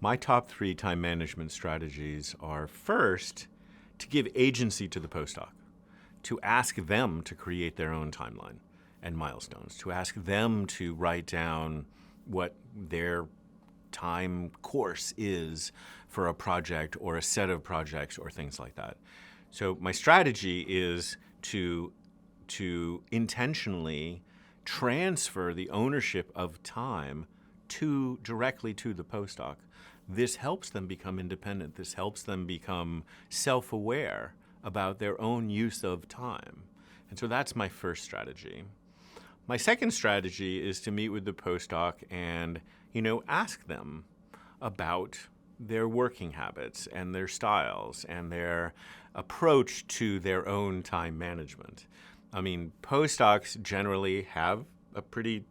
My top 3 time management strategies are first, to give agency to the postdoc, to ask them to create their own timeline and milestones, to ask them to write down what their time course is for a project or a set of projects or things like that. So my strategy is to intentionally transfer the ownership of time directly to the postdoc. This helps them become independent. This helps them become self-aware about their own use of time. And so that's my first strategy. My second strategy is to meet with the postdoc and, ask them about their working habits and their styles and their approach to their own time management. I mean, postdocs generally have a pretty,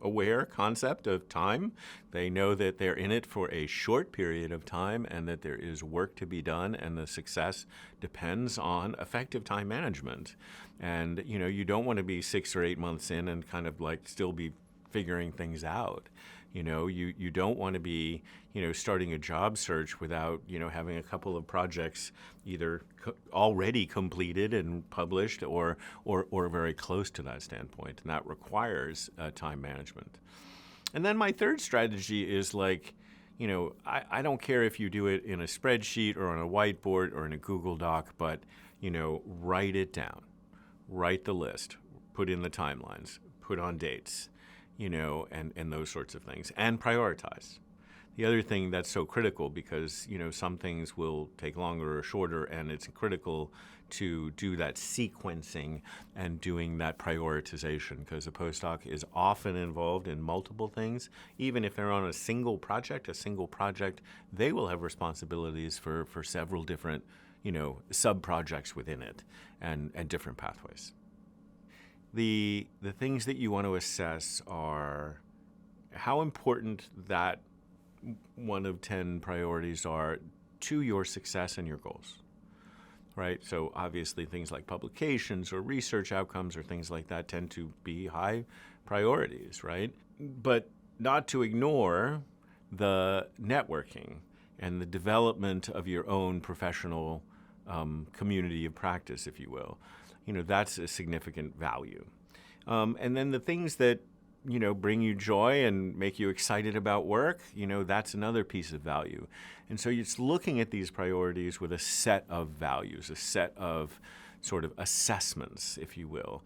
aware concept of time. They know that they're in it for a short period of time and that there is work to be done, and the success depends on effective time management. And, you don't want to be 6 or 8 months in and kind of like still be figuring things out. You don't want to be, starting a job search without, having a couple of projects either already completed and published or very close to that standpoint. And that requires time management. And then my third strategy is like, I don't care if you do it in a spreadsheet or on a whiteboard or in a Google Doc, but, write it down. Write the list, put in the timelines, put on dates, and those sorts of things, and prioritize. The other thing that's so critical, because, some things will take longer or shorter, and it's critical to do that sequencing and doing that prioritization, because a postdoc is often involved in multiple things. Even if they're on a single project, they will have responsibilities for several different, sub-projects within it and different pathways. The things that you want to assess are how important that one of 10 priorities are to your success and your goals, right? So obviously things like publications or research outcomes or things like that tend to be high priorities, right? But not to ignore the networking and the development of your own professional community of practice, if you will. That's a significant value. And then the things that, bring you joy and make you excited about work, that's another piece of value. And so it's looking at these priorities with a set of values, a set of sort of assessments, if you will,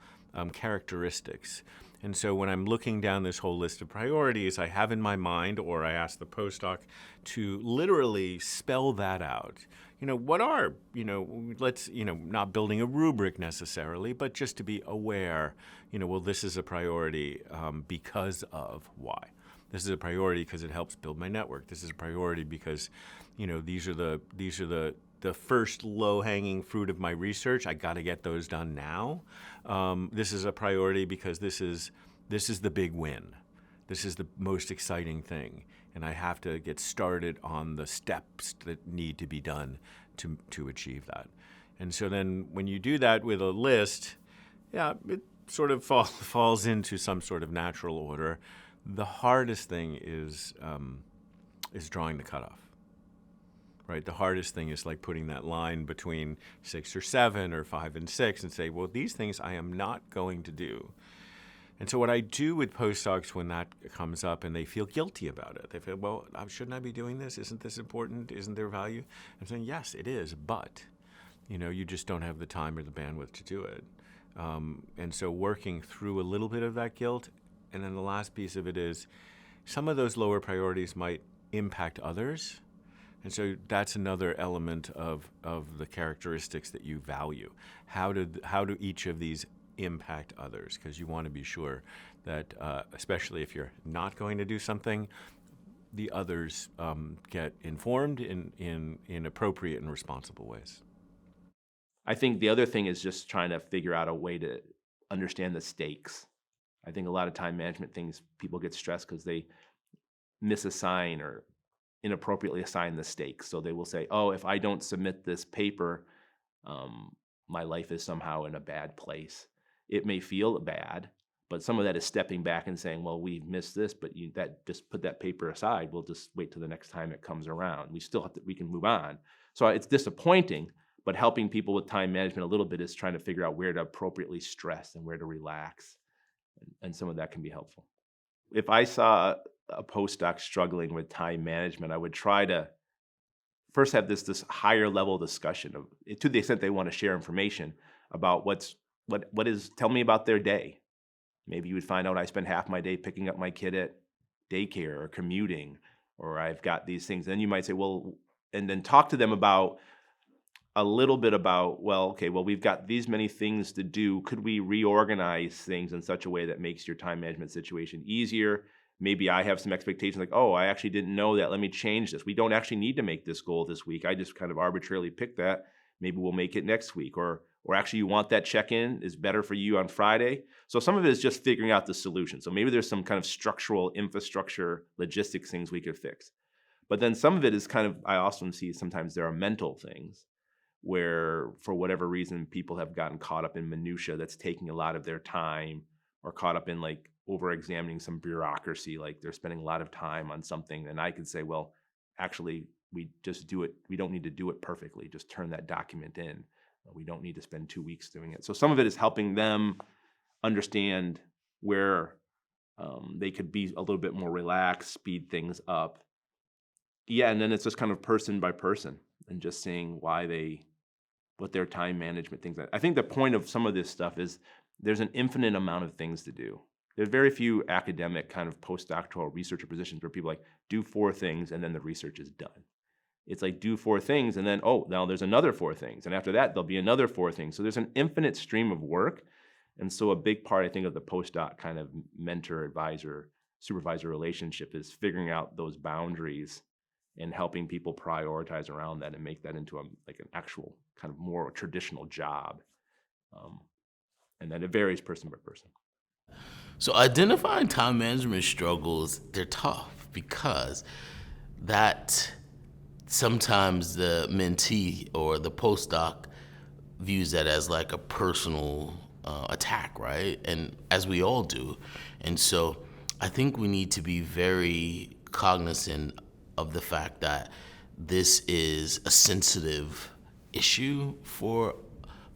characteristics. And so when I'm looking down this whole list of priorities, I have in my mind, or I ask the postdoc to literally spell that out. What are, not building a rubric necessarily, but just to be aware, well, this is a priority because of why. This is a priority because it helps build my network. This is a priority because, these are the first low-hanging fruit of my research. I got to get those done now. This is a priority because this is the big win. This is the most exciting thing, and I have to get started on the steps that need to be done to achieve that. And so then when you do that with a list, it sort of falls into some sort of natural order. The hardest thing is drawing the cutoff. Right, the hardest thing is like putting that line between 6 or 7 or 5 and 6 and say, well, these things I am not going to do. And so what I do with postdocs when that comes up and they feel guilty about it, they feel, well, shouldn't I be doing this? Isn't this important? Isn't there value? I'm saying, yes, it is, but, you just don't have the time or the bandwidth to do it. And so working through a little bit of that guilt. And then the last piece of it is some of those lower priorities might impact others. And so that's another element of the characteristics that you value. How do each of these impact others? Because you want to be sure that, especially if you're not going to do something, the others get informed in appropriate and responsible ways. I think the other thing is just trying to figure out a way to understand the stakes. I think a lot of time management things, people get stressed because they misassign or inappropriately assign the stakes. So they will say, oh, if I don't submit this paper, my life is somehow in a bad place. It may feel bad, But some of that is stepping back and saying, well, we missed this, but that just put that paper aside. We'll just wait till the next time it comes around. We still have to, we can move on. So it's disappointing, but helping people with time management a little bit is trying to figure out where to appropriately stress and where to relax. And some of that can be helpful. If I saw a postdoc struggling with time management, I would try to first have this higher level discussion of, to the extent they want to share information about tell me about their day. Maybe you would find out I spend half my day picking up my kid at daycare or commuting, or I've got these things. Then you might say, well, and then talk to them about a little bit about, well, okay, well, we've got these many things to do. Could we reorganize things in such a way that makes your time management situation easier? Maybe I have some expectations like, oh, I actually didn't know that. Let me change this. We don't actually need to make this goal this week. I just kind of arbitrarily picked that. Maybe we'll make it next week. Or actually you want that check-in is better for you on Friday. So some of it is just figuring out the solution. So maybe there's some kind of structural infrastructure, logistics things we could fix. But then some of it is kind of, I also see sometimes there are mental things where for whatever reason people have gotten caught up in minutia that's taking a lot of their time, or caught up in like over examining some bureaucracy, like they're spending a lot of time on something. And I could say, well, actually we just do it. We don't need to do it perfectly. Just turn that document in. We don't need to spend 2 weeks doing it. So some of it is helping them understand where they could be a little bit more relaxed, speed things up. Yeah, and then it's just kind of person by person and just seeing what their time management things are. I think the point of some of this stuff is there's an infinite amount of things to do. There's very few academic kind of postdoctoral researcher positions where people like do 4 things and then the research is done. It's like do 4 things and then, oh, now there's another 4 things. And after that, there'll be another 4 things. So there's an infinite stream of work. And so a big part, I think, of the postdoc kind of mentor, advisor, supervisor relationship is figuring out those boundaries and helping people prioritize around that and make that into an actual kind of more traditional job. And then it varies person by person. So identifying time management struggles, they're tough because that sometimes the mentee or the postdoc views that as like a personal attack, right? And as we all do. And so I think we need to be very cognizant of the fact that this is a sensitive issue for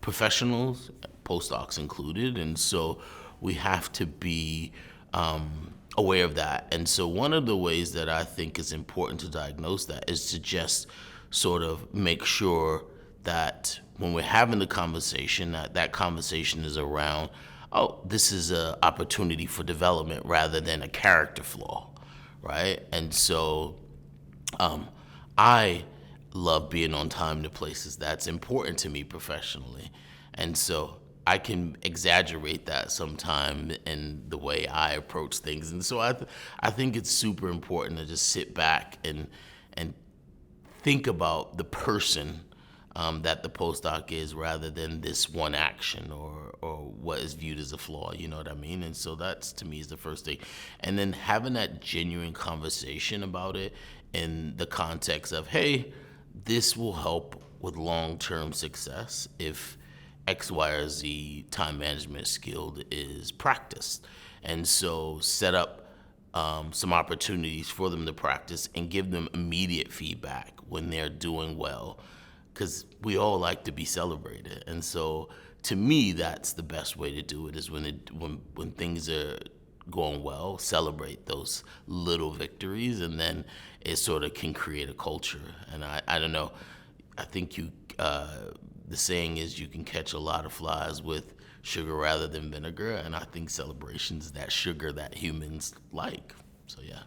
professionals, postdocs included. And so we have to be aware of that. And so one of the ways that I think is important to diagnose that is to just sort of make sure that when we're having the conversation, that conversation is around, oh, this is an opportunity for development rather than a character flaw, right? And so I love being on time to places. That's important to me professionally. And so I can exaggerate that sometime in the way I approach things. And so I think it's super important to just sit back and think about the person that the postdoc is rather than this one action or what is viewed as a flaw, you know what I mean? And so that's, to me, is the first thing. And then having that genuine conversation about it in the context of, hey, this will help with long-term success if X, Y, or Z time management skill is practiced. And so set up some opportunities for them to practice and give them immediate feedback when they're doing well, because we all like to be celebrated. And so to me, that's the best way to do it, is when things are going well, celebrate those little victories, and then it sort of can create a culture. And I don't know, I think the saying is you can catch a lot of flies with sugar rather than vinegar, and I think celebration's that sugar that humans like. So yeah.